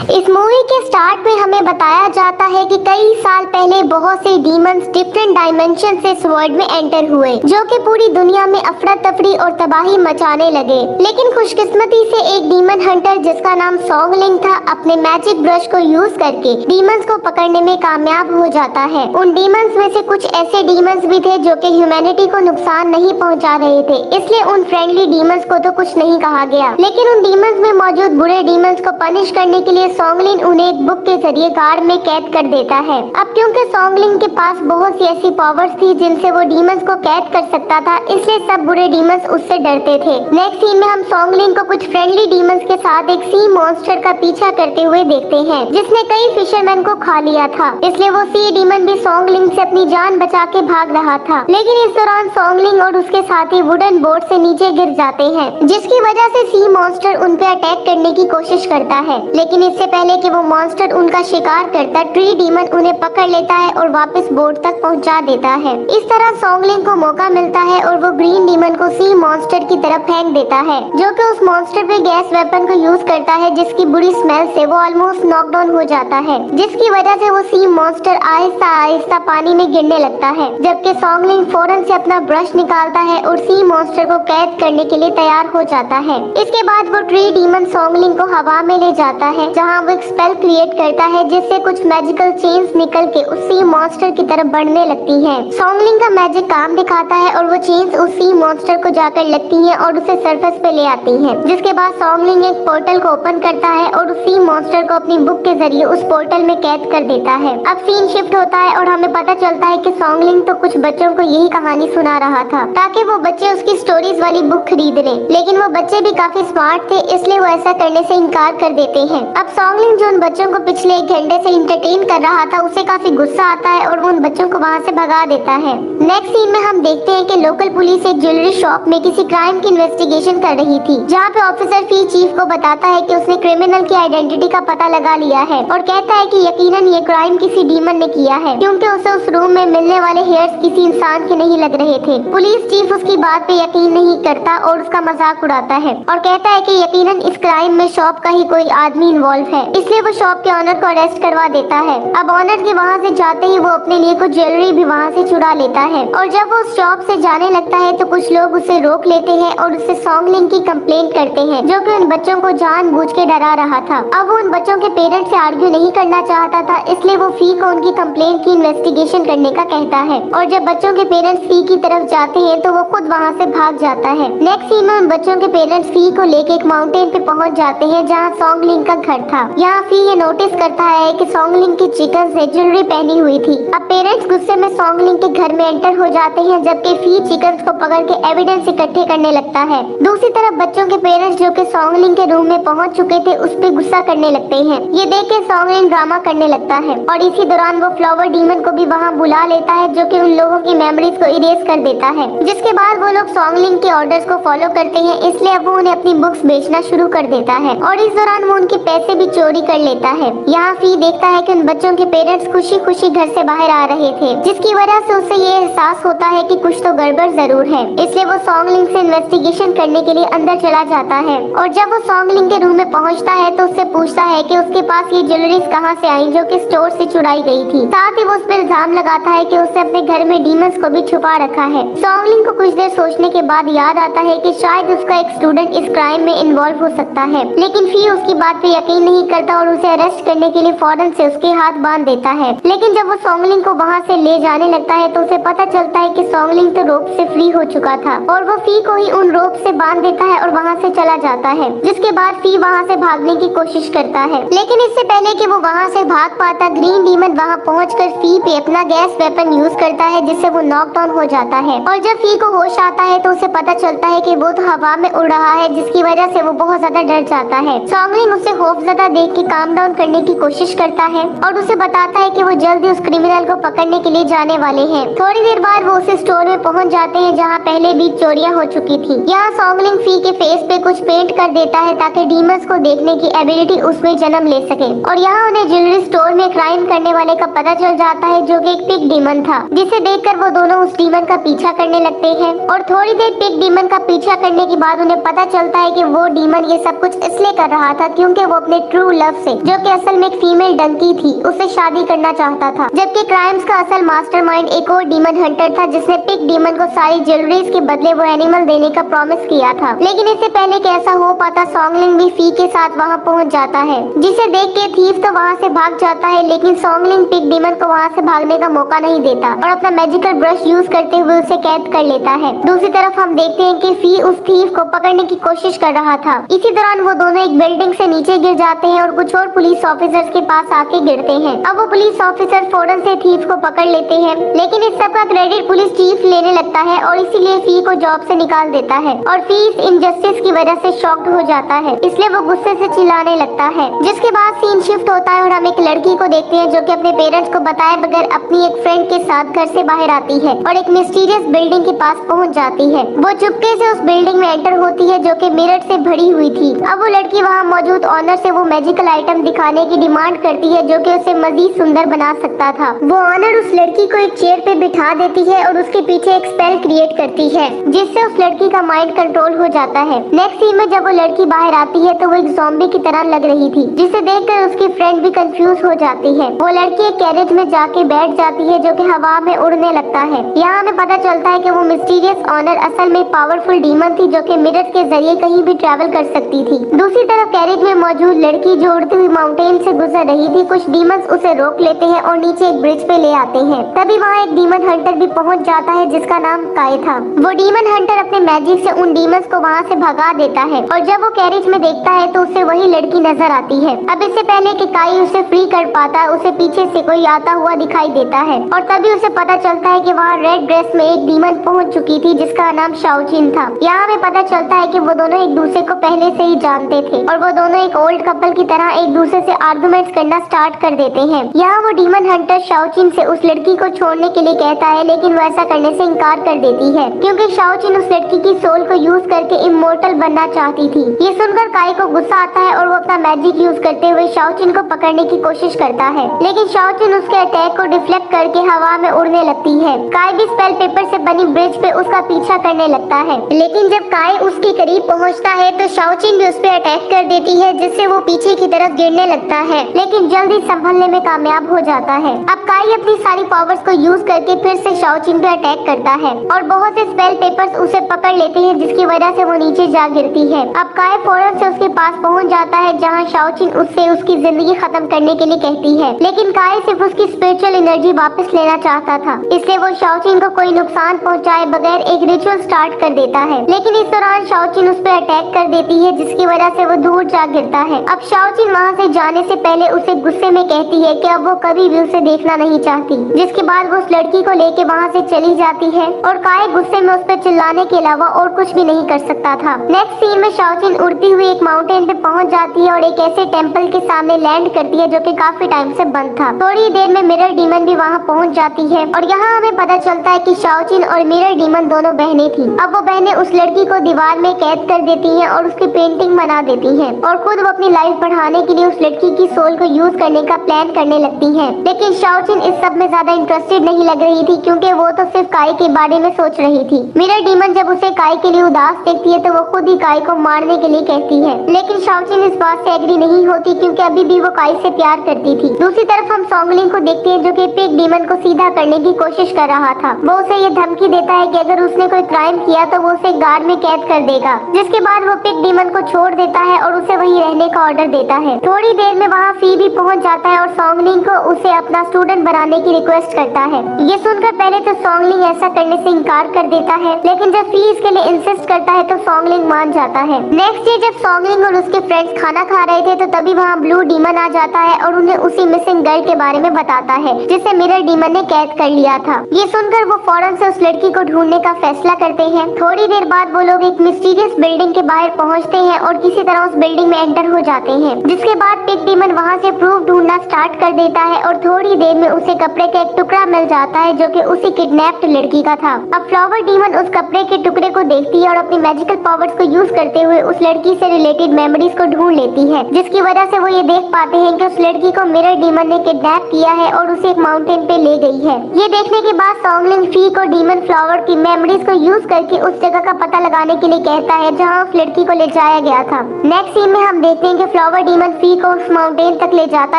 इस मूवी के स्टार्ट में हमें बताया जाता है कि कई साल पहले बहुत से डीमंस डिफरेंट डायमेंशन से इस वर्ल्ड में एंटर हुए, जो कि पूरी दुनिया में अफरा तफरी और तबाही मचाने लगे। लेकिन खुशकिस्मती से एक डीमन हंटर जिसका नाम सॉन्गलिंग था, अपने मैजिक ब्रश को यूज करके डीमंस को पकड़ने में कामयाब हो जाता है। उन डीमंस में से कुछ ऐसे डीमंस भी थे जो कि ह्यूमैनिटी को नुकसान नहीं पहुंचा रहे थे, इसलिए उन फ्रेंडली डीमंस को तो कुछ नहीं कहा गया। लेकिन उन डीमंस में मौजूद बुरे डीमंस को पनिश करने के लिए सॉन्गलिंग उन्हें एक बुक के जरिए गार्ड में कैद कर देता है। अब क्योंकि सॉन्गलिंग के पास बहुत सी ऐसी पावर्स थी जिनसे वो डीमंस को कैद कर सकता था, इसलिए सब बुरे डीमंस उससे डरते थे। नेक्स्ट सीन में हम सॉन्गलिंग को कुछ फ्रेंडली डीमंस के साथ एक सी मॉन्स्टर का पीछा करते हुए देखते हैं, जिसने कई फिशरमैन को खा लिया था, इसलिए वो सी डीमन भी सॉन्गलिंग से अपनी जान बचा के भाग रहा था। लेकिन इस दौरान सॉन्गलिंग और उसके साथी वुडन बोर्ड से नीचे गिर जाते हैं, जिसकी वजह से सी मॉन्स्टर उन पे अटैक करने की कोशिश करता है। लेकिन इससे पहले कि वो मॉन्स्टर उनका शिकार करता, ट्री डीमन उन्हें पकड़ लेता है और वापस बोर्ड तक पहुंचा देता है। इस तरह सॉन्गलिंग को मौका मिलता है और वो ग्रीन डीमन को सी मॉन्स्टर की तरफ फेंक देता है, जो कि उस मॉन्स्टर पे गैस वेपन को यूज करता है, जिसकी बुरी स्मेल से वो ऑलमोस्ट नॉकडाउन हो जाता है, जिसकी वजह से वो सी मॉन्स्टर आहिस्ता आहिस्ता पानी में गिरने लगता है। जबकि सॉन्गलिंग फौरन से अपना ब्रश निकालता है और सी मॉन्स्टर को कैद करने के लिए तैयार हो जाता है। इसके बाद वो ट्री डीमन सॉन्गलिंग को हवा में ले जाता है, जहाँ वो एक स्पेल क्रिएट करता है, जिससे कुछ मैजिकल चेन्स निकल के उस सी मॉन्स्टर की तरफ बढ़ने लगती हैं। सॉन्गलिंग का मैजिक काम दिखाता है और वो चेन्स उस सी मॉन्स्टर को जाकर लगती हैं और उसे सरफेस पे ले आती हैं, जिसके बाद सॉन्गलिंग एक पोर्टल को ओपन करता है और उस सी मॉन्स्टर को अपनी बुक के जरिए उस पोर्टल में कैद कर देता है। अब सीन शिफ्ट होता है और हमें पता चलता है कि सॉन्गलिंग तो कुछ बच्चों को यही कहानी सुना रहा था, ताकि वो बच्चे उसकी स्टोरीज वाली बुक खरीद लें। लेकिन वो बच्चे भी काफी स्मार्ट थे, इसलिए वो ऐसा करने से इनकार कर देते हैं। अब सॉन्गलिंग जो उन बच्चों को पिछले 1 घंटे से इंटरटेन कर रहा था, उसे काफी गुस्सा आता है और वो उन बच्चों को वहाँ से भगा देता है। नेक्स्ट सीन में हम देखते हैं कि लोकल पुलिस एक ज्वेलरी शॉप में किसी क्राइम की इन्वेस्टिगेशन कर रही थी, जहाँ पे ऑफिसर फी चीफ को बताता है कि उसने क्रिमिनल की आइडेंटिटी का पता लगा लिया है और कहता है कि यकीनन ये क्राइम किसी डीमन ने किया है, क्योंकि उसे उस रूम में मिलने वाले हेयर्स किसी इंसान के नहीं लग रहे थे। पुलिस चीफ उसकी बात पे यकीन नहीं करता और उसका मजाक उड़ाता है और कहता है कि यकीनन इस क्राइम में शॉप का ही कोई आदमी इन्वॉल्व है, इसलिए वो शॉप के ऑनर को अरेस्ट करवा देता है। अब ऑनर के वहाँ से जाते ही वो अपने लिए कुछ ज्वेलरी भी वहाँ से चुरा लेता है और जब वो उस शॉप से जाने लगता है तो कुछ लोग उसे रोक लेते हैं और उससे सॉन्गलिंग की कंप्लेंट करते हैं, जो कि उन बच्चों को जानबूझ के डरा रहा था। अब वो उन बच्चों के पेरेंट्स से आर्ग्यू नहीं करना चाहता था, इसलिए वो फी को उनकी कंप्लेंट की इन्वेस्टिगेशन करने का कहता है और जब बच्चों के पेरेंट्स फी की तरफ जाते हैं तो वो खुद वहाँ से भाग जाता है। नेक्स्ट सीन में उन बच्चों के पेरेंट्स फी को लेके एक माउंटेन पे पहुँच जाते हैं, जहाँ सॉन्गलिंग का घर था। यहाँ फी ये नोटिस करता है कि सॉन्गलिंग की चिकन्स ने ज्वेलरी पहनी हुई थी। अब पेरेंट्स गुस्से में सॉन्गलिंग के घर में एंटर हो जाते हैं, जबकि फी चिकन्स को पकड़ के एविडेंस इकट्ठे करने लगता है। दूसरी तरफ बच्चों के पेरेंट्स जो कि सॉन्गलिंग के रूम में पहुंच चुके थे, उस पे गुस्सा करने लगते हैं। ये देख के सॉन्गलिंग ड्रामा करने लगता है और इसी दौरान वो फ्लावर डीमन को भी वहाँ बुला लेता है, जो कि उन लोगों की मेमोरीज को इरेज कर देता है। जिसके बाद वो लोग सॉन्गलिंग के ऑर्डर्स को फॉलो करते हैं, इसलिए अब वो उन्हें अपनी बुक्स बेचना शुरू कर देता है और इस दौरान वो उनके पैसे भी चोरी कर लेता है। यहाँ फी देखता है कि उन बच्चों के पेरेंट्स खुशी खुशी घर से बाहर आ रहे थे, जिसकी वजह से उसे ये एहसास होता है कि कुछ तो गड़बड़ जरूर है, इसलिए वो सॉन्गलिंग से इन्वेस्टिगेशन करने के लिए अंदर चला जाता है और जब वो सॉन्गलिंग के रूम में पहुंचता है तो उससे पूछता है कि उसके पास ये ज्वेलरीज कहाँ से आई, जो कि स्टोर से चुराई गई थी। साथ ही वो उस पर इल्जाम लगाता है कि उसने अपने घर में डीमंस को भी छुपा रखा है। सॉन्गलिंग को कुछ देर सोचने के बाद याद आता है कि शायद उसका एक स्टूडेंट इस क्राइम में इन्वॉल्व हो सकता है, लेकिन फी उसकी बात पे यकीन नहीं करता और उसे अरेस्ट करने के लिए फौरन से उसके हाथ बांध देता है। लेकिन जब वो सॉन्गलिंग को वहाँ से ले जाने लगता है तो उसे पता चलता है कि सॉन्गलिंग तो रोप से फ्री हो चुका था और वो फी को ही उन रोप से बांध देता है और वहाँ से चला जाता है। जिसके बाद फी वहाँ से भागने की कोशिश करता है, लेकिन इससे पहले कि वो वहाँ से भाग पाता, ग्रीन डीमन वहाँ पहुँचकर फी पे अपना गैस वेपन यूज करता है, जिससे वो नॉकडाउन हो जाता है और जब फी को होश आता है तो उसे पता चलता है कि वो तो हवा में उड़ रहा है, जिसकी वजह से वो बहुत ज्यादा डर जाता है। सॉन्गलिंग उसे खौफजदा देख के काम डाउन करने की कोशिश करता है और उसे बताता है कि वो जल्दी उस क्रिमिनल को पकड़ने के लिए जाने वाले हैं। थोड़ी देर बाद वो उस स्टोर में पहुंच जाते हैं जहां पहले भी चोरियां हो चुकी थी। यहाँ सॉन्गलिंग फी के फेस पे कुछ पेंट कर देता है ताकि डीमंस को देखने की एबिलिटी उसमें जन्म ले सके और यहाँ उन्हें ज्वेलरी स्टोर में क्राइम करने वाले का पता चल जाता है, जो कि एक पिग डीमन था, जिसे देखकर वो दोनों उस डीमन का पीछा करने लगते हैं और थोड़ी देर पिग डीमन का पीछा करने के बाद उन्हें पता चलता है कि वो डीमन ये सब कुछ इसलिए कर रहा था क्योंकि वो अपने ट्रू लव से, जो कि असल में एक फीमेल डंकी थी, उससे शादी करना चाहता था। जबकि क्राइम्स का असल मास्टरमाइंड एक और डीमन हंटर था, जिसने पिग डीमन को सारी ज्वेलरीज के बदले वो एनिमल देने का प्रॉमिस किया था। लेकिन इससे पहले कि ऐसा हो पाता, सॉन्गलिंग भी फी के साथ वहाँ पहुँच जाता है, जिसे देख के थीफ तो वहाँ से भाग जाता है। लेकिन सॉन्गलिंग पिग डीमन को वहाँ से भागने का मौका नहीं देता और अपना मैजिकल ब्रश यूज करते हुए उसे कैद कर लेता है। दूसरी तरफ हम देखते हैं कि फी उस थीफ को पकड़ने की कोशिश कर रहा था। इसी दौरान वो दोनों एक बिल्डिंग से नीचे गिर जाते हैं और कुछ और पुलिस ऑफिसर्स के पास आके गिरते हैं। अब वो पुलिस ऑफिसर फौरन से थीफ को पकड़ लेते हैं, लेकिन इस सब का क्रेडिट पुलिस चीफ लेने लगता है और इसीलिए फी को जॉब से निकाल देता है। और फी इस इनजस्टिस की वजह से शॉक्ड हो जाता है, इसलिए वो गुस्से से चिल्लाने लगता है। जिसके बाद सीन शिफ्ट होता है और हम एक लड़की को देखते हैं जो कि अपने पेरेंट्स को बताए बगैर अपनी एक फ्रेंड के साथ घर से बाहर आती है और एक मिस्टीरियस बिल्डिंग के पास पहुंच जाती है। वो चुपके से उस बिल्डिंग में एंटर होती है जो कि मिरर से भरी हुई थी। अब वो लड़की वहाँ मौजूद ऑनर से वो मैजिकल आइटम दिखाने की डिमांड करती है जो कि उसे मजीद सुंदर बना सकता था। वो ऑनर उस लड़की को एक चेयर पे बिठा देती है और उसके पीछे एक स्पेल क्रिएट करती है, जिससे उस लड़की का माइंड कंट्रोल हो जाता है। नेक्स्ट सीन में जब वो लड़की बाहर आती है तो वो एक ज़ॉम्बी की तरह लग रही थी, जिसे देखकर उसकी फ्रेंड भी कंफ्यूज हो जाती है। वो लड़की एक कैरेज में जाके बैठ जाती है जो कि हवा में उड़ने लगता है। यहाँ हमें पता चलता है कि वो मिस्टीरियस ऑनर असल में पावरफुल डीमन थी जो कि मिरर के जरिए कहीं भी ट्रैवल कर सकती थी। दूसरी तरफ कैरेज में मौजूद लड़की जो उड़ती हुई माउंटेन से गुजर रही थी, कुछ डीमंस उसे रोक लेते हैं और नीचे एक ब्रिज पे ले आते हैं। तभी वहाँ एक डीमन हंटर भी पहुँच जाता है जिसका नाम काय था। वो डीमन हंटर अपने मैजिक से उन डीमंस को वहाँ से भगा देता है और जब वो कैरेज में देखता है तो उसे वही लड़की नजर आती है। अब इससे पहले कि काई उसे फ्री कर पाता, उसे पीछे से कोई आता हुआ दिखाई देता है और तभी उसे पता चलता है कि वहाँ रेड ड्रेस में एक डीमन पहुंच चुकी थी जिसका नाम शाओचिन था। यहाँ हमें पता चलता है कि वो दोनों एक दूसरे को पहले से ही जानते थे और वो दोनों एक ओल्ड कपल की तरह एक दूसरे से आर्गुमेंट्स करना स्टार्ट कर देते हैं। यहाँ वो डीमन हंटर शाओचिन से उस लड़की को छोड़ने के लिए कहता है, लेकिन वो ऐसा करने से इनकार कर देती है क्योंकि शाओचिन उस लड़की की सोल को यूज करके इमोर्टल बनना चाहती थी। ये सुनकर काई को गुस्सा आता है और वो अपना मैजिक यूज करते हुए शाओचिन को पकड़ने की कोशिश करता है, लेकिन शाओचिन उसके अटैक को डिफ्लेक्ट करके हवा में उड़ने लगती है। काई भी स्पेल पेपर से बनी ब्रिज पे उसका पीछा करने लगता है, लेकिन जब काई उसके करीब पहुंचता है तो शाओचिन भी उस पे अटैक कर देती है, जिससे वो पीछे की तरफ गिरने लगता है, लेकिन जल्दी संभलने में कामयाब हो जाता है। अब काई अपनी सारी पावर्स को यूज करके फिर से शाओचिन पे अटैक करता है और बहुत से स्पेल पेपर्स उसे पकड़ लेते हैं, जिसकी वजह से वो नीचे जा गिरती है। अब काई फौरन से उसके पास पहुंच जाता है जहां शाओचिन उससे उसकी जिंदगी खत्म करने के लिए कहती है, लेकिन काई सिर्फ उसकी स्पिरिचुअल एनर्जी वापस लेना चाहता था, इसलिए वो शाओचिन को कोई नुकसान पहुंचाए बगैर एक रिचुअल स्टार्ट कर देता है। लेकिन इस दौरान शाओचिन उस पर अटैक कर देती है, जिसकी वजह से वो दूर जा गिरता है। अब शाओचिन वहाँ से जाने से पहले उसे गुस्से में कहती है कि अब वो कभी भी उसे देखना नहीं चाहती, जिसके बाद वो उस लड़की को लेके वहाँ से चली जाती है और काई गुस्से में उस पर चिल्लाने के अलावा और कुछ भी नहीं कर सकता था। नेक्स्ट सीन में शाओचिन उड़ती हुई एक माउंटेन पे पहुंच जाती है और एक ऐसे टेम्पल के सामने लैंड करती है जो कि काफी टाइम से बंद था। थोड़ी देर में मिरर डीमन भी वहाँ पहुँच जाती है और यहाँ हमें पता चलता है कि शाओचिन और मिरर डीमन दोनों बहनें थी। अब वो बहनें उस लड़की को दीवार में कैद कर देती हैं और उसकी पेंटिंग बना देती हैं और खुद वो अपनी लाइफ बढ़ाने के लिए उस लड़की की सोल को यूज करने का प्लान करने लगती हैं। लेकिन शाओचिन इस सब में ज्यादा इंटरेस्टेड नहीं लग रही थी क्योंकि वो तो सिर्फ काई के बारे में सोच रही थी। मिरर डीमन जब उसे काई के लिए उदास देखती है तो वो खुद ही काई को मारने के लिए कहती है, लेकिन शाओचिन इस बात से एग्री नहीं होती क्योंकि अभी भी वो काई से प्यार करती थी। दूसरी तरफ हम सॉन्गलिंग को देखते हैं जो कि पिग डीमन को सीधा करने की कोशिश कर रहा था। वो उसे ये धमकी देता है कि अगर उसने कोई क्राइम किया तो वो उसे गार्ड में कैद कर देगा, जिसके बाद वो पिग डीमन को छोड़ देता है और उसे वहीं रहने का ऑर्डर देता है। थोड़ी देर में वहाँ फी भी पहुँच जाता है और सॉन्गलिंग को उसे अपना स्टूडेंट बनाने की रिक्वेस्ट करता है। ये सुनकर पहले तो सॉन्गलिंग ऐसा करने से इनकार कर देता है, लेकिन जब फी इसके लिए इंसिस्ट करता है तो सॉन्गलिंग मान जाता है। नेक्स्ट डे जब सॉन्गलिंग और उसके फ्रेंड्स खाना खा रहे थे तो तभी वहाँ ब्लू डीमन आ जाता है और उन्हें उसी मिसिंग गर्ल के बारे में बताता है जिसे मिरर डीमन ने कैद कर लिया था। ये सुनकर वो फौरन से उस लड़की को ढूंढने का फैसला करते हैं। थोड़ी देर बाद वो लोग एक मिस्टीरियस बिल्डिंग के बाहर पहुंचते हैं और किसी तरह उस बिल्डिंग में एंटर हो जाते हैं, जिसके बाद पिग डीमन वहां से प्रूफ ढूंढना स्टार्ट कर देता है और थोड़ी देर में उसे कपड़े का एक टुकड़ा मिल जाता है जो कि उसी किडनैप्ड लड़की का था। अब फ्लावर डीमन उस कपड़े के टुकड़े को देखती है और अपनी मैजिकल पावर्स को यूज करते हुए उस लड़की से रिलेटेड मेमोरीज को ढूंढ लेती है, जिसकी वजह से वो ये देख पाते हैं कि उस लड़की को मिरर डीमन ने किडनैप किया है और उसे एक माउंटेन पे ले गई है। ये देखने के बाद सॉन्गलिंग फी को डीमन फ्लावर की मेमोरीज को यूज करके उस जगह का पता लगाने के लिए कहता है जहाँ उस लड़की को ले जाया गया था। नेक्स्ट सीन में हम देखते हैं कि फ्लावर डीमन फी को उस माउंटेन तक ले जाता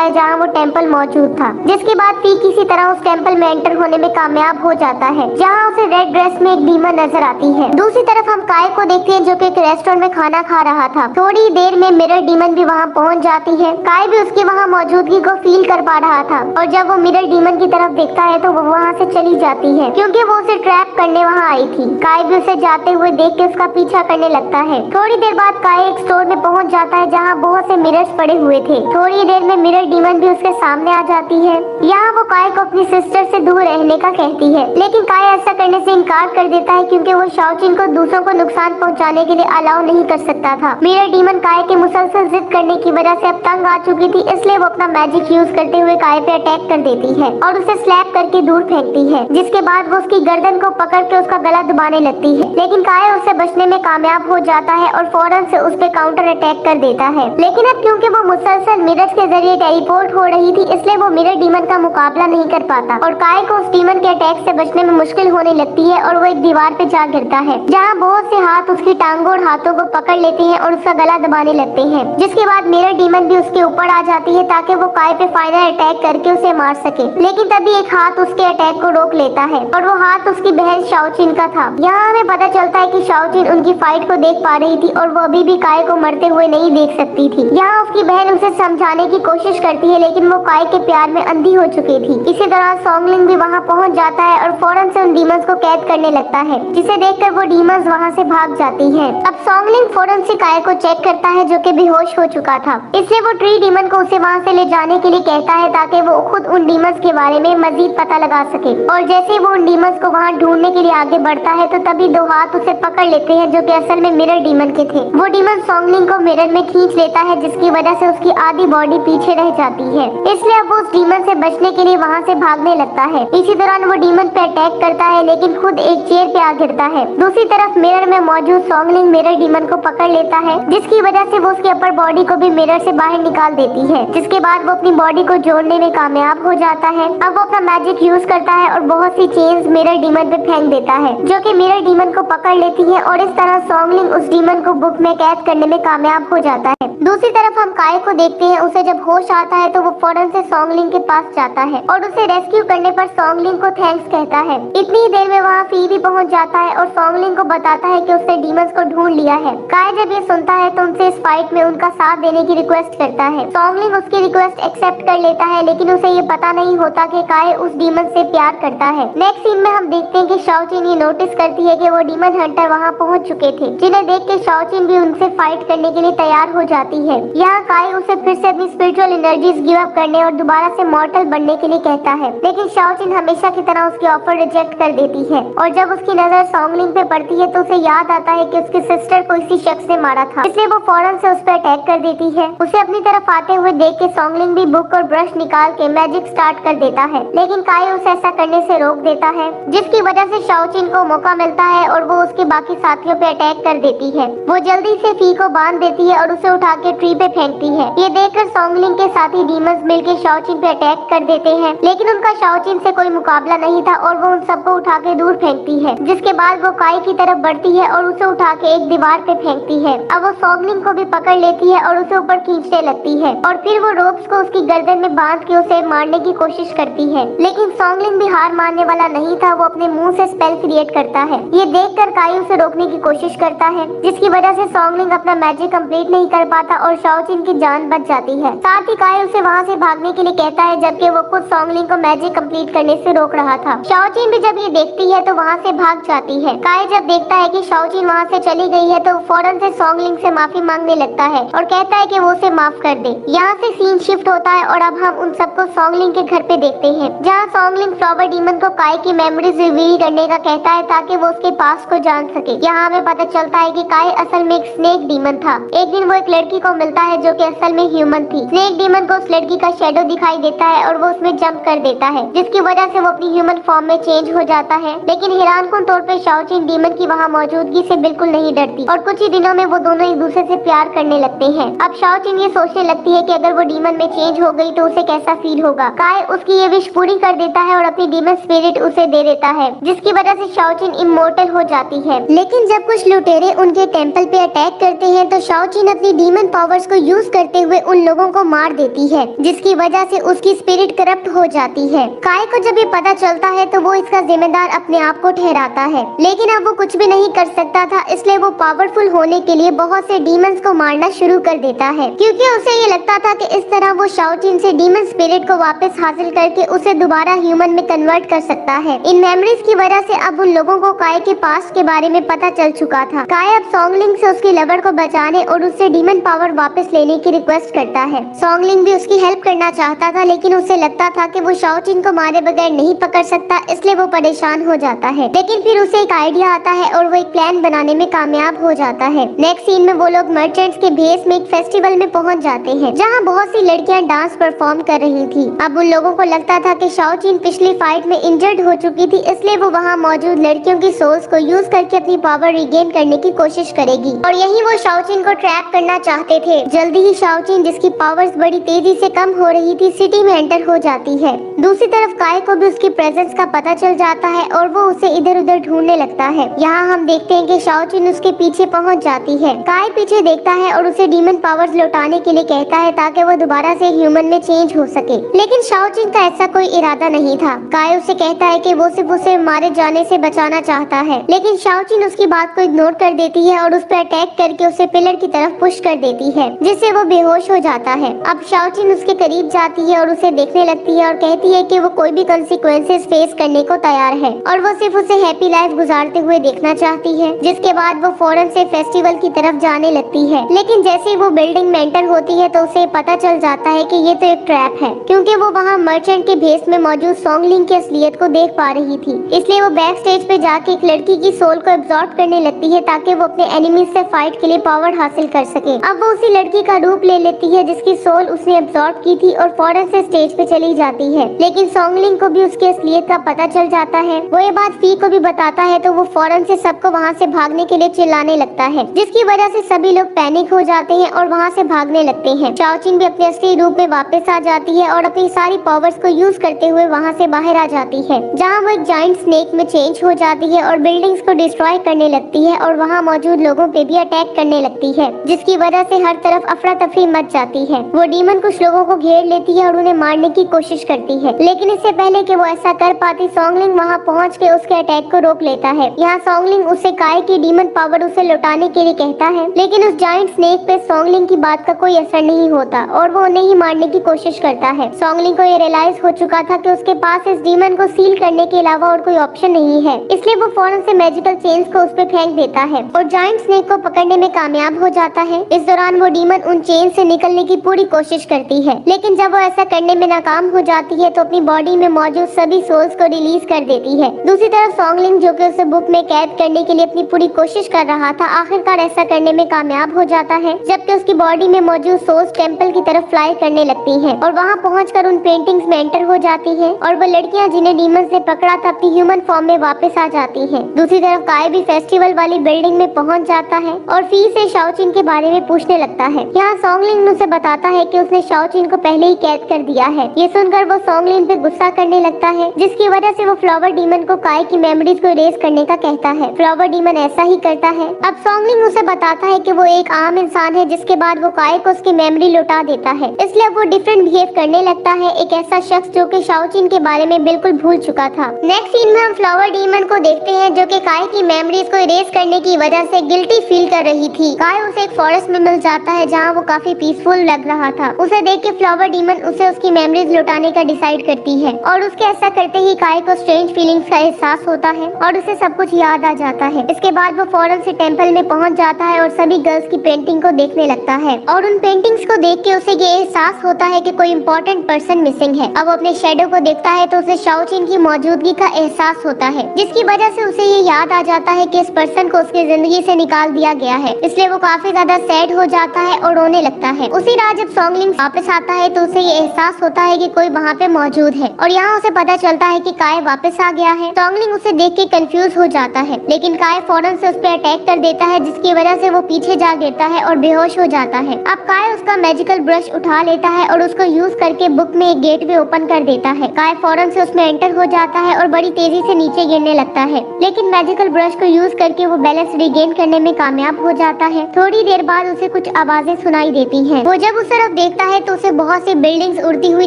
है जहाँ वो टेम्पल मौजूद था, जिसके बाद फी किसी तरह उस टेम्पल में एंटर होने में कामयाब हो जाता है, जहाँ उसे रेड ड्रेस में एक डीमन नजर आती है। दूसरी तरफ हम काय को देखते हैं जो कि एक रेस्टोरेंट में खाना खा रहा था। थोड़ी देर में मिरर डीमन भी वहाँ पहुँच जाती है। काय भी उसकी वहाँ मौजूदगी को फील कर पा रहा था और जब वो मिरर डीमन की तरफ देखता है तो वो वहाँ से चली जाती है क्योंकि वो उसे ट्रैप करने वहाँ आई थी। काय भी उसे जाते हुए देख के उसका पीछा करने लगता है। थोड़ी देर बाद काय एक स्टोर में पहुँच जाता है जहाँ बहुत से मिरर्स पड़े हुए थे। थोड़ी देर में मिरर डीमन भी उसके सामने आ जाती है। यहाँ वो काय को अपनी सिस्टर से दूर रहने का कहती है, लेकिन काय ऐसा करने से इनकार कर देता है क्योंकि वो शाओचिन को दूसरों को नुकसान पहुँचाने के लिए अलाउ नहीं कर सकता था। मिरर डीमन काय के मुसलसल जिद करने की वजह से अब तंग आ चुकी थी, इसलिए वो अपना मैजिक यूज करते हुए काय पे अटैक कर देती है और उसे स्लैप करके दूर फेंकती है, जिसके बाद वो उसकी गर्दन को पकड़ के उसका गला दबाने लगती है, लेकिन काय उससे बचने में कामयाब हो जाता है और फौरन से उस पे काउंटर अटैक कर देता है। लेकिन अब क्योंकि वो मुसलसल मिरर्स के जरिए टेलीपोर्ट हो रही थी, इसलिए वो मिरर डीमन का मुकाबला नहीं कर पाता और काय को उस डीमन के अटैक से बचने में मुश्किल होने लगती है और वो एक दीवार पे जा गिरता है, जहाँ बहुत से हाथ उसकी टांगों और हाथों को पकड़ लेते हैं और उसका गला दबाने लगते हैं, जिसके बाद मिरर डीमन भी उसके ऊपर आ जाती है ताकि वो काय पे फाइनल अटैक करके उसे मार सके। लेकिन तभी एक हाथ उसके अटैक को रोक लेता है और वो हाथ उसकी बहन शाओचिन का था। यहाँ हमें पता चलता है कि शाओचिन उनकी फाइट को देख पा रही थी और वो अभी भी काय को मरते हुए नहीं देख सकती थी। यहाँ उसकी बहन उसे समझाने की कोशिश करती है, लेकिन वो काय के प्यार में अंधी हो चुकी थी। इसी तरह सॉन्गलिंग भी वहाँ पहुँच जाता है और फौरन से उन डीमंस को कैद करने लगता है, जिसे देखकर वो डीमंस वहाँ से भाग जाती हैं। अब सॉन्गलिंग फौरन से काय को चेक करता है जो कि बेहोश हो चुका था, इसलिए वो ट्री डीमन को उसे वहाँ से ले जाने के लिए कहता है ताकि वो खुद उन डीमंस के बारे में मजीद पता लगा सके। और जैसे ही वो उन डीमंस को वहाँ ढूंढने के लिए आगे बढ़ता है तो तभी दो हाथ उसे पकड़ लेते हैं जो कि असल में मिरर डीमन के थे। वो डीमन सॉन्गलिंग को मिरर में खींच लेता है, जिसकी वजह से उसकी आधी बॉडी पीछे रह जाती है, इसलिए अब वो उस डीमन से बचने के लिए वहाँ से भागने लगता है। इसी दौरान वो डीमन पे अटैक करता है, लेकिन खुद एक चेयर पे आ गिरता है। दूसरी तरफ मिरर में मौजूद सॉन्गलिंग मिरर डीमन को पकड़ लेता है, जिसकी वजह से वो उसकी अपर बॉडी को भी मिरर से बाहर निकाल देती है, जिसके बाद वो अपनी बॉडी को जोड़ने में कामयाब हो जाता है। अब वो अपना मैजिक यूज करता है और बहुत सी चेन्स मिरर डीमन पे फेंक देता है, जो कि मिरर डीमन को पकड़ लेती है और इस तरह सॉन्गलिंग उस डीमन को बुक में कैद करने में कामयाब हो जाता है। दूसरी तरफ हम काय को देखते हैं, उसे जब होश आता है तो वो फौरन से सॉन्गलिंग के पास जाता है और उसे रेस्क्यू करने पर सॉन्गलिंग को थैंक्स कहता है। इतनी ही देर में वहाँ फी भी पहुँच जाता है और सॉन्गलिंग को बताता है कि उसने डीमंस को ढूंढ लिया है। काय जब ये सुनता है तो उनसे इस फाइट में उनका साथ देने की रिक्वेस्ट करता है। सॉन्गलिंग उसकी रिक्वेस्ट एक्सेप्ट कर लेता है, लेकिन उसे ये पता नहीं होता कि काय उस डीमन से प्यार करता है। नेक्स्ट सीन में हम देखते हैं कि शाओचिन ये नोटिस करती है कि वो डीमन हंटर वहाँ पहुँच चुके थे, जिन्हें देख के शाओचिन भी उनसे फाइट करने के लिए तैयार हो जाती है। यहाँ काय उसे फिर से अपनी स्पिरिचुअल एनर्जीज गिव अप करने और दोबारा से मॉर्टल बनने के लिए कहता है, लेकिन शाओचिन हमेशा की तरह उसकी ऑफर रिजेक्ट कर देती है। और जब उसकी नजर सॉन्गलिंग पे पड़ती है तो उसे याद आता है कि उसकी सिस्टर को इसी शख्स ने मारा था, इसलिए वो फौरन से उस पर अटैक कर देती है। उसे अपनी तरफ आते हुए देख के सॉन्गलिंग भी बुक और ब्रश निकाल के मैजिक स्टार्ट कर देता है, लेकिन काय उसे ऐसा करने से रोक देता है, जिसकी वजह से शाओचिन को मौका मिलता है और वो उसके बाकी साथियों पे अटैक कर देती है। वो जल्दी से फी को बांध देती है और उसे उठा के ट्री पे फेंकती है। ये देखकर सॉन्गलिंग के साथी डीमंस मिलकर शाओचिन पे अटैक कर देते हैं, लेकिन उनका शाओचिन से कोई मुकाबला नहीं था और वो उन सबको उठा के दूर फेंकती है, जिसके बाद वो काय की तरफ बढ़ती है और उसे उठा के एक दीवार पे फेंकती है। अब वो सॉन्गलिंग को भी पकड़ लेती है और उसे ऊपर खींचने लगती है और फिर वो रोप्स को उसकी गर्दन में बांध के उसे मारने की कोशिश करती है, लेकिन सॉन्गलिंग भी हार मानने वाला नहीं था। वो अपने मुंह से स्पेल क्रिएट करता है। ये देखकर काय उसे रोकने की कोशिश करता है, जिसकी वजह से सॉन्गलिंग अपना मैजिक कंप्लीट नहीं कर पाता और शाओचिन की जान बच जाती है। साथ ही काय उसे वहाँ से भागने के लिए कहता है, जबकि वो खुद सॉन्गलिंग को मैजिक कंप्लीट करने से रोक रहा था। शाओचिन भी जब ये देखती है तो वहाँ से भाग जाती है। काय जब देखता है कि शाओचिन वहाँ से चली गई है तो फौरन से सॉन्गलिंग से माफी मांगने लगता है और कहता है कि वो उसे माफ कर दे। यहाँ से सीन शिफ्ट होता है और अब हम उन सबको सॉन्गलिंग के घर पे देखते हैं, जहाँ सॉन्गलिंग फ्लावर डीमन को काय की मेमोरीज रिवील करने का कहता है ताकि वो उसके पास को जान सके। यहाँ हमें पता चलता है कि काय असल में एक स्नेक डीमन था। एक दिन वो एक लड़की को मिलता है जो कि असल में ह्यूमन थी। स्नेक डीमन को उस लड़की का शेडो दिखाई देता है और वो उसमें जंप कर देता है, जिसकी वजह से वो अपनी ह्यूमन फॉर्म में चेंज हो जाता है। लेकिन हैरानकुन तौर पे शाओचिन डीमन की वहाँ मौजूदगी से बिल्कुल नहीं डरती और कुछ ही दिनों में वो दोनों एक दूसरे से प्यार करने लगते हैं। अब शाओचिन ये सोचने लगती है कि अगर वो डीमन में चेंज हो गई तो उसे कैसा फील होगा। काय उसकी ये विश पूरी कर देता है और अपनी डीमन स्पिरिट उसे दे देता है, जिसकी वजह से शाओचिन इमोर्टल हो जाती है। लेकिन जब कुछ लुटेरे उनके टेंपल पे अटैक करते हैं तो शाओचिन अपनी डीमन डीमन पावर्स को यूज करते हुए उन लोगों को मार देती है, जिसकी वजह से उसकी स्पिरिट करप्ट हो जाती है। काय को जब ये पता चलता है तो वो इसका जिम्मेदार अपने आप को ठहराता है, लेकिन अब वो कुछ भी नहीं कर सकता था, इसलिए वो पावरफुल होने के लिए बहुत से डीमंस को मारना शुरू कर देता है, क्योंकि उसे ये लगता था कि इस तरह वो शाओचिन से डीमन स्पिरिट को वापस हासिल करके उसे दोबारा ह्यूमन में कन्वर्ट कर सकता है। इन मेमोरीज की वजह से अब उन लोगों को काय के पास्ट के बारे में पता चल चुका था। काय अब सॉन्गलिंग से उसकी लवर को बचाने और उससे डीमन पावर वापस लेने की रिक्वेस्ट करता है। सॉन्गलिंग भी उसकी हेल्प करना चाहता था, लेकिन उसे लगता था कि वो शाओचिन को मारे बगैर नहीं पकड़ सकता, इसलिए वो परेशान हो जाता है। लेकिन फिर उसे एक आइडिया आता है और वो एक प्लान बनाने में कामयाब हो जाता है। नेक्स्ट सीन में वो लोग मर्चेंट्स के भेस में एक फेस्टिवल में पहुंच जाते हैं, जहां बहुत सी लड़कियां डांस परफॉर्म कर रही थी। अब उन लोगों को लगता था कि शाओचिन पिछली फाइट में इंजर्ड हो चुकी थी, इसलिए वो वहां मौजूद लड़कियों की सोल्स को यूज करके अपनी पावर रिगेन करने की कोशिश करेगी, और यही वो शाओचिन को ट्रैप करना चाहते थे। जल्दी ही शाओचिन, जिसकी पावर्स बड़ी तेजी से कम हो रही थी, सिटी में एंटर हो जाती है। दूसरी तरफ काय को भी उसकी प्रेजेंस का पता चल जाता है और वो उसे इधर उधर ढूंढने लगता है। यहाँ हम देखते हैं कि शाओचिन उसके पीछे पहुँच जाती है। काय पीछे देखता है और उसे डीमन पावर्स लौटाने के लिए कहता है ताकि वो दोबारा से ह्यूमन में चेंज हो सके, लेकिन शाओचिन का ऐसा कोई इरादा नहीं था। काय उसे कहता है कि वो सिर्फ उसे मारे जाने से बचाना चाहता है, लेकिन शाओचिन उसकी बात को इग्नोर कर देती है और उस पर अटैक करके उसे पिलर की तरफ पुश कर देती है, जिससे वो बेहोश हो जाता है। अब शाओचिन उसके करीब जाती है और उसे देखने लगती है और कहती है कि वो कोई भी कॉन्सिक्वेंसेस फेस करने को तैयार है और वो सिर्फ उसे हैप्पी लाइफ गुजारते हुए देखना चाहती है। जिसके बाद वो फौरन से फेस्टिवल की तरफ जाने लगती है, लेकिन जैसे ही वो बिल्डिंग में एंटर होती है तो उसे पता चल जाता है कि ये तो एक ट्रैप है, क्योंकि वो वहाँ मर्चेंट के भेस में मौजूद सॉन्गलिंग की असलियत को देख पा रही थी। इसलिए वो बैक स्टेज पे जाके एक लड़की की सोल को एब्जॉर्ब करने लगती है ताकि वो अपने एनिमीज से फाइट के लिए पावर हासिल कर सके। अब वो उसी लड़की का रूप ले लेती है जिसकी सोल उसने एब्जॉर्ब की थी और फौरन से स्टेज पे चली जाती है, लेकिन सॉन्गलिंग को भी उसकी असलियत का पता चल जाता है। वो ये बात फी को भी बताता है तो वो फौरन से सबको वहाँ से भागने के लिए चिल्लाने लगता है, जिसकी वजह से सभी लोग पैनिक हो जाते हैं और वहाँ से भागने लगते हैं। शाओचिन भी अपने असली रूप में वापस आ जाती है और अपनी सारी पावर्स को यूज करते हुए वहाँ से बाहर आ जाती है, जहाँ वो एक जायंट स्नेक में चेंज हो जाती है और बिल्डिंग्स को डिस्ट्रॉय करने लगती है और वहाँ मौजूद लोगों पे भी अटैक करने लगती है, जिसकी वजह से हर तरफ अफरा तफरी मच जाती है। वो डीमन कुछ लोगों को घेर लेती है और उन्हें मारने की कोशिश करती है, लेकिन इससे पहले कि वो ऐसा कर पाती, सॉन्गलिंग वहाँ पहुँच के उसके अटैक को रोक लेता है। यहाँ सॉन्गलिंग उससे काय की डीमन पावर उसे लौटाने के लिए कहता है, लेकिन उस जायंट स्नेक पे सॉन्गलिंग की बात का कोई असर नहीं होता और वो उन्हें ही मारने की कोशिश करता है। सॉन्गलिंग को ये रियलाइज हो चुका था कि उसके पास इस डीमन को सील करने के अलावा और कोई ऑप्शन नहीं है, इसलिए वो फौरन से मैजिकल चेन्स को उस पे फेंक देता है और जायंट स्नेक को पकड़ने में कामयाब हो जाता है। इस दौरान वो डीमन उन चेन से निकलने की पूरी कोशिश करती है, लेकिन जब वो ऐसा करने में नाकाम हो जाती है तो अपनी बॉडी में मौजूद सभी सोल्स को रिलीज कर देती है। दूसरी तरफ सॉन्गलिंग, जो कि उसे बुक में कैद करने के लिए अपनी पूरी कोशिश कर रहा था, आखिरकार ऐसा करने में कामयाब हो जाता है, जबकि उसकी बॉडी में मौजूद सोल्स टेंपल की तरफ फ्लाई करने लगती हैं और वहाँ पहुंचकर उन पेंटिंग्स में एंटर हो जाती हैं और वो लड़कियां जिन्हें डीमन से पकड़ा था अपनी ह्यूमन फॉर्म में वापस आ जाती हैं। दूसरी तरफ काय भी फेस्टिवल वाली बिल्डिंग में पहुंच जाता है और फी से शाओचिन के बारे में पूछने लगता है। यहाँ सॉन्गलिंग उसे बताता है कि उसने शाओचिन को पहले ही कैद कर दिया है। ये सुनकर वो सॉन्गलिंग पे गुस्सा करने लगता है, जिसकी वजह से वो फ्लावर डीमन को काय की मेमोरीज को इरेज करने का कहता है। फ्लावर डीमन ऐसा ही करता है। अब सॉन्गलिंग उसे बताता है कि वो एक आम इंसान है, जिसके बाद वो काय को उसकी मेमोरी लौटा देता है, इसलिए वो डिफरेंट बिहेव करने लगता है, एक ऐसा शख्स जो कि शाओचिन के बारे में बिल्कुल भूल चुका था। नेक्स्ट सीन में हम फ्लावर डीमन को देखते हैं, जो कि काय की मेमोरीज को इरेज करने की वजह से गिल्टी फील कर रही थी। काय उसे एक फॉरेस्ट में मिल जाता है जहाँ वो काफी पीसफुल लग रहा था। उसे देख के फ्लावर डीमन उसे उसकी मेमोरीज लौटाने का डिसाइड करती है और उसके ऐसा करते ही काय को स्ट्रेंज फीलिंग्स का एहसास होता है और उसे सब कुछ याद आ जाता है। इसके बाद वो फौरन से टेंपल में पहुंच जाता है और सभी गर्ल्स की पेंटिंग को देखने लगता है और उन पेंटिंग्स को देख के उसे ये एहसास होता है कि कोई इम्पोर्टेंट पर्सन मिसिंग है। अब वो अपने शैडो को देखता है तो उसे शाओचिन की मौजूदगी का एहसास होता है, जिसकी वजह से उसे ये याद आ जाता है कि इस पर्सन को उसकी जिंदगी से निकाल दिया गया है, इसलिए वो काफी ज्यादा सैड हो जाता है और रोने लगता है। उसी रात जब सॉन्गलिंग वापस आता है तो उसे ये एहसास होता है कि कोई वहाँ पे मौजूद है और यहाँ उसे पता चलता है कि काय वापस आ गया है। सॉन्गलिंग उसे देख के कंफ्यूज हो जाता है, लेकिन काय फौरन से उस पर अटैक कर देता है, जिसकी वजह से वो पीछे जा गिरता है और बेहोश हो जाता है। अब काय उसका मैजिकल ब्रश उठा लेता है और उसको यूज करके बुक में एक गेटवे ओपन कर देता है। काय फौरन से उसमें एंटर हो जाता है और बड़ी तेजी से नीचे गिरने लगता है, लेकिन मैजिकल ब्रश को यूज करके वो बैलेंस रिगेन करने में कामयाब हो जाता है। थोड़ी देर बाद उसे कुछ आवाजें सुनाई देती हैं। वो जब उस तरफ देखता है तो उसे बहुत सी बिल्डिंग्स उड़ती हुई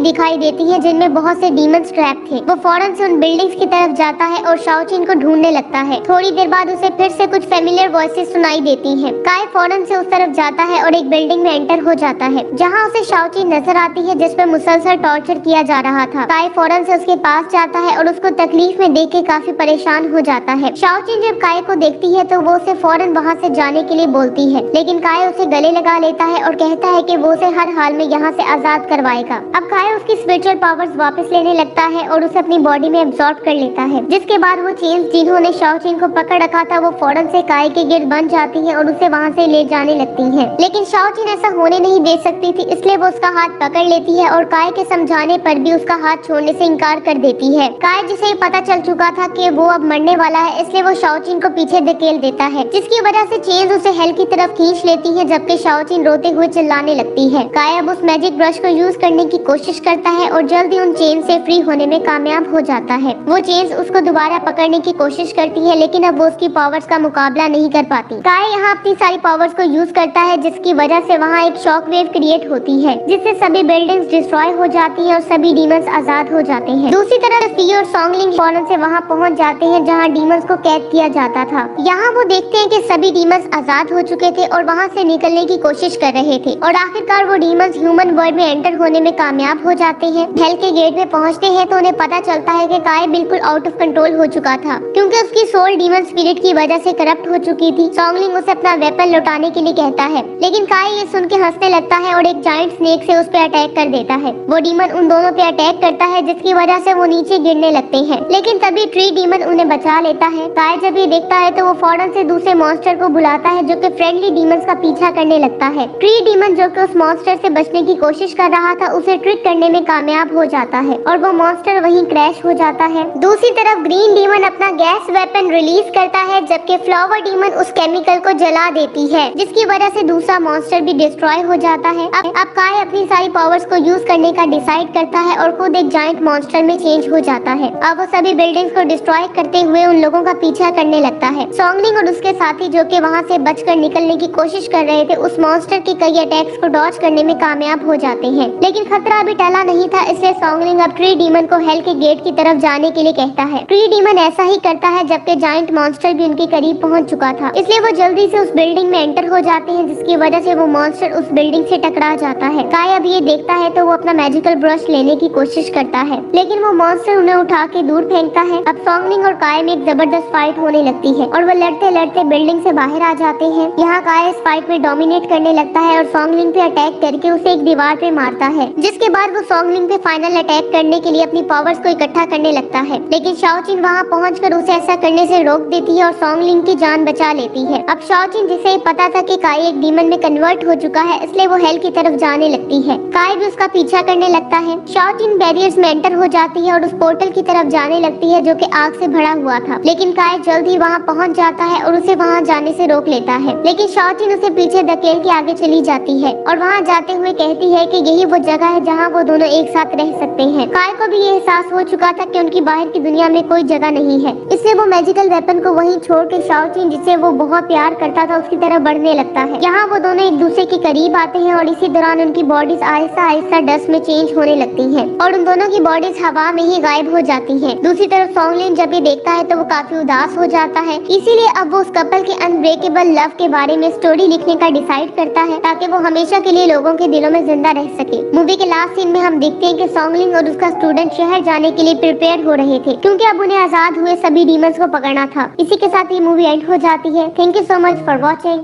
दिखाई देती हैं, जिनमें बहुत से डीमंस ट्रैप थे। वो फौरन से उन बिल्डिंग्स की तरफ जाता है और शाओचिन को ढूंढने लगता है। थोड़ी देर बाद उसे फिर से कुछ फेमिलियर वॉइसेस सुनाई देती हैं। काय फौरन से उस तरफ जाता है और एक बिल्डिंग में एंटर हो जाता है, जहाँ उसे शाओचिन नजर आती है, जिसपे मुसलसल टॉर्चर किया जा रहा था। काय फौरन से उसके पास जाता है और उसको तकलीफ में देख के काफी परेशान हो जाता है। शाओचिन जब काय को देखती है तो वो उसे फौरन वहाँ से जाने के लिए बोलती है, लेकिन काय उसे गले लगा लेता है और कहता है कि वो उसे हर हाल में यहाँ से आजाद करवाएगा। अब काय उसकी स्पिरिचुअल पावर्स वापस लेने लगता है और उसे अपनी बॉडी में एब्जॉर्ब कर लेता है, जिसके बाद वो चेन्स जिन्होंने शाओचिन को पकड़ रखा था वो फौरन से काय के गिर्द बन जाती हैं और उसे वहाँ से ले जाने लगती हैं। लेकिन शाओचिन ऐसा होने नहीं दे सकती थी, इसलिए वो उसका हाथ पकड़ लेती है और काय के समझाने पर भी उसका हाथ छोड़ने से इनकार कर देती है। काय जिसे पता चल चुका था कि वो अब मरने वाला है, इसलिए वो शाओचिन को पीछे धकेल देता है, जिसकी वजह से चेन्स उसे हेल की तरफ खींच लेती है, जबकि शाओचिन रोते हुए चिल्लाने लगती है। काय अब उस मैजिक ब्रश को यूज करने की कोशिश करता है और जल्दी उन चेन से फ्री होने में कामयाब हो जाता है। वो चेन्स उसको दोबारा पकड़ने की कोशिश करती है, लेकिन अब वो उसकी पावर्स का मुकाबला नहीं कर पाती। काय यहाँ अपनी सारी पावर्स को यूज करता है, जिसकी वजह से वहाँ एक शॉक वेव क्रिएट होती है, जिससे सभी बिल्डिंग्स डिस्ट्रॉय हो जाती हैं और सभी डीमंस आजाद हो जाते हैं। दूसरी तरफ सी और सॉन्गलिंग फौरन से वहाँ पहुँच जाते हैं जहाँ डीमंस को कैद किया जाता था। यहाँ वो देखते हैं कि सभी डीमंस आजाद हो चुके थे और वहाँ से निकलने की कोशिश कर रहे थे और आखिरकार वो डीमंस ह्यूमन वर्ल्ड में एंटर होने में कामयाब हो जाते हैं। हेल के गेट में पहुँचते हैं तो उन्हें पता चलता है कि काय बिल्कुल आउट ऑफ कंट्रोल हो चुका था, क्योंकि उसकी सोल डीमन स्पिरिट की वजह से करप्ट हो चुकी थी। सॉन्गलिंग उसे अपना वेपन लौटाने के लिए कहता है, लेकिन काय ये सुन के हंसने लगता है और एक जायंट स्नेक से उस पर अटैक कर देता है। वो डीमन उन दोनों पे अटैक करता है, जिसकी वजह से वो नीचे गिरने लगते हैं, लेकिन तभी ट्री डीमन उन्हें बचा लेता है। काय जब ये देखता है तो वो फौरन से दूसरे मॉन्स्टर को बुलाता है, जो कि फ्रेंडली डीमंस का पीछा करने लगता है। ट्री डीमन जो कि उस मॉन्स्टर से बचने की कोशिश कर रहा था, उसे ट्रिक करने में कामयाब हो जाता है और वो मॉन्स्टर वहीं क्रैश हो जाता है। दूसरी तरफ ग्रीन डीमन अपना गैस वेपन रिलीज करता है, जबकि फ्लावर डीमन उस केमिकल को जला देती है, जिसकी वजह से दूसरा मॉन्स्टर भी डिस्ट्रॉय हो जाता है। अब काय अपनी सारी पावर्स को यूज करने का डिसाइड करता है और खुद एक जायंट मॉन्स्टर में चेंज हो जाता है। अब वो सभी बिल्डिंग्स को डिस्ट्रॉय करते हुए उन लोगों का पीछा करने लगता है। सॉन्गलिंग और उसके साथी जो कि वहाँ से बचकर निकलने की कोशिश कर रहे थे, उस मॉन्स्टर के कई अटैक्स को डॉज करने में कामयाब हो जाते हैं, लेकिन खतरा अभी टला नहीं था, इसलिए सॉन्गलिंग अब ट्री डीमन को हेल के गेट की तरफ जाने के लिए कहता है। ट्री डीमन ऐसा ही करता है, जबकि जायंट मॉन्स्टर भी उनके करीब पहुंच चुका था, इसलिए वो जल्दी से उस बिल्डिंग में एंटर हो जाते हैं, जिसकी वजह से वो मॉन्स्टर उस बिल्डिंग से टकरा जाता है। काय अब ये देखता है तो वो अपना मैजिकल ब्रश लेने की कोशिश करता है, लेकिन वो मॉन्स्टर उन्हें उठा के दूर फेंकता है। अब सॉन्गलिंग और काय में एक जबरदस्त फाइट होने लगती है और वो लड़ते लड़ते बिल्डिंग से बाहर आ जाते हैं। यहाँ काय इस फाइट में डोमिनेट करने लगता है और सॉन्गलिंग पे अटैक करके उसे एक दीवार पे मारता है, जिसके बाद वो सॉन्गलिंग पे फाइनल अटैक करने के लिए अपनी पावर्स को इकट्ठा करने लगता है, लेकिन शाओचिन वहाँ पहुंचकर उसे ऐसा करने से रोक देती है और सॉन्गलिंग की जान बचा लेती है। अब शाओचिन जिसे पता था कि काय एक डीमन में कन्वर्ट हो चुका है, इसलिए वो हेल की तरफ जाने लगती है। काय भी उसका पीछा करने लगता है। शाओचिन बैरियर्स में एंटर हो जाती है और उस पोर्टल की तरफ जाने लगती है, जो कि आग से भरा हुआ था, लेकिन काय जल्द ही वहाँ पहुँच जाता है और उसे वहाँ जाने से रोक लेता है, लेकिन शाओचिन उसे पीछे धकेल के आगे चली जाती है और वहाँ जाते हुए कहती है कि यही वो जगह है जहाँ वो दोनों एक साथ रह सकते हैं। काय को भी ये एहसास हो चुका था कि उनकी बाहर की दुनिया में कोई जगह नहीं है, इसलिए वो मैजिकल वेपन को वहीं छोड़ के शाओचिन जिसे वो बहुत प्यार करता था उसकी तरफ बढ़ने लगता है। यहाँ वो दोनों एक दूसरे के करीब आते हैं और इसी दौरान उनकी बॉडीज आहिस्ता आहिस्ता डस्ट में चेंज होने लगती हैं और उन दोनों की बॉडीज हवा में ही गायब हो जाती हैं। दूसरी तरफ सॉन्गलिन जब ये देखता है तो वो काफी उदास हो जाता है, इसीलिए अब वो उस कपल के अनब्रेकेबल लव के बारे में स्टोरी लिखने का डिसाइड करता है, ताकि वो हमेशा के लिए लोगों के दिलों में जिंदा रह सके। मूवी के लास्ट सीन में हम देखते हैं कि सॉन्गलिन और उसका स्टूडेंट शहर जाने के लिए प्रिपेयर हो रहे थे, क्योंकि अब उन्हें आजाद हुए सभी डीमंस को पकड़ना था। इसी के साथ ये मूवी एंड हो जाती है। Thank you so much for watching.